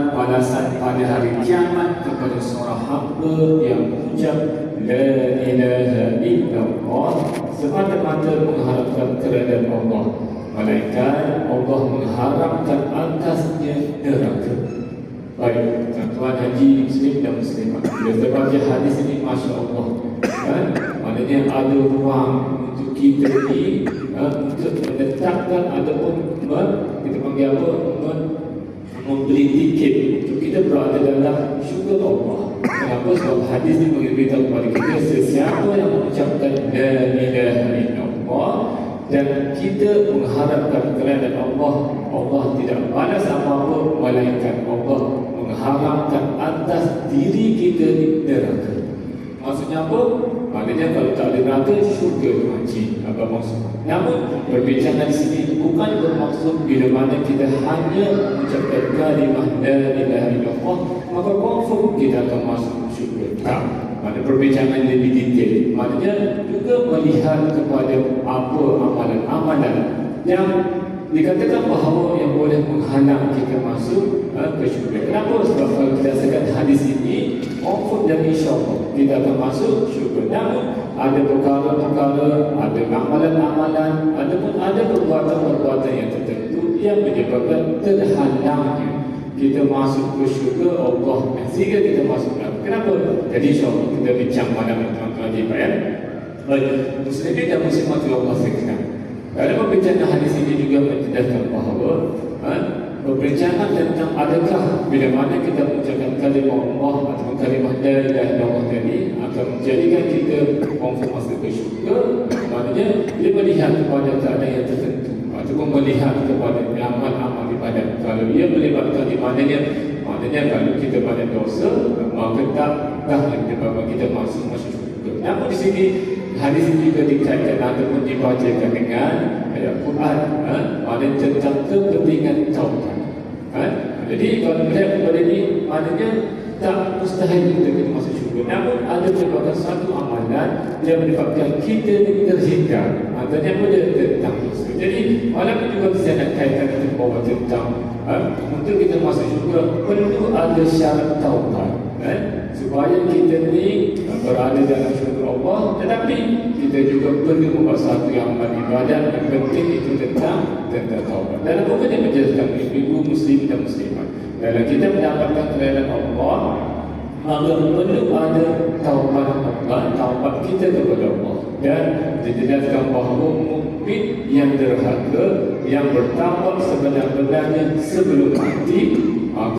balasan pada hari kiamat kepada seorang hamba yang mengucap La ilaha illallah semata-mata mengharapkan keredaan Allah. Malaikat Allah mengharapkan atasnya neraka. Baik, tuan-tuan haji muslim dan muslimat, bila saya baca hadis ini, Masya Allah, maknanya ada ruang untuk kita ni untuk menetapkan ataupun kita panggil apa, membeli tiket untuk kita berada dalam syurga Allah. Kenapa? Sebab hadis ini memberitahu kepada kita sesiapa yang mengucapkan La ilaha illallah dan kita mengharapkan keredaan Allah, Allah tidak balas apa-apa, malaikat Allah mengharapkan atas diri kita di neraka. Maksudnya apa? Maknanya kalau tak ada neraka, syurga tu haji. Apa maksud? Namun perbincangan di sini bukan bermaksud bila mana kita hanya mengucapkan kalimah La ilaha illallah maka confirm kita akan masuk syurga. Tak. Maknanya perbincangan lebih detail. Maknanya juga melihat kepada apa amalan-amalan yang dikatakan bahawa yang boleh menghalang kita masuk ke syurga. Kenapa? Sebab kalau berdasarkan hadis ini, confirm dan insyaAllah kita akan masuk syurga. Namun ada perkara-perkara, ada amalan-amalan, ataupun ada perbuatan-perbuatan yang tertentu yang menyebabkan terhalangnya kita masuk ke syurga Allah, sehingga kita masuk neraka. Kenapa? Jadi insyaAllah kita bincang malam ini, tuan-tuan ya. Baik, muslimin dan muslimat Allah sekalian, dalam perbincangan hadis ini juga menjelaskan bahawa perbincangan tentang adakah bila mana kita mengucapkan kalimah Allah atau kalimah La ilaha illallah tadi akan menjadikan kita confirm masuk ke syurga. Maknanya dia melihat kepada keadaan yang tertentu ataupun melihat kepada amal-amal ibadat. Kalau dia melibatkan di maknanya kalau kita pada dosa, maka tak menyebabkan kita masuk syurga. Namun di sini hadis ini juga dikaitkan ataupun dibacakan dengan ayat Quran, maknanya tentang kepentingan taubat. Jadi kalau melihat kepada ini, maknanya tak mustahil untuk kita masuk syurga. Namun ada merupakan satu amalan yang menyebabkan kita terhindar. Maksudnya boleh tentang dosa. Jadi malam ini juga saya nak kaitkan dengan bahawa tentang untuk kita masuk syurga perlu ada syarat taubat, supaya kita ni berada dalam syurga Allah. Tetapi kita juga perlu membuat satu yang ibadat yang penting itu tentang taubat. Dalam buku ini menjelaskan ibu muslim dan muslimat, dalam kita mendapatkan keredaan Allah, maka perlu ada taubat Allah, taubat kita kepada Allah. Dan dijelaskan bahawa mukmin yang derhaka, yang bertaubat sebenar-benarnya sebelum mati,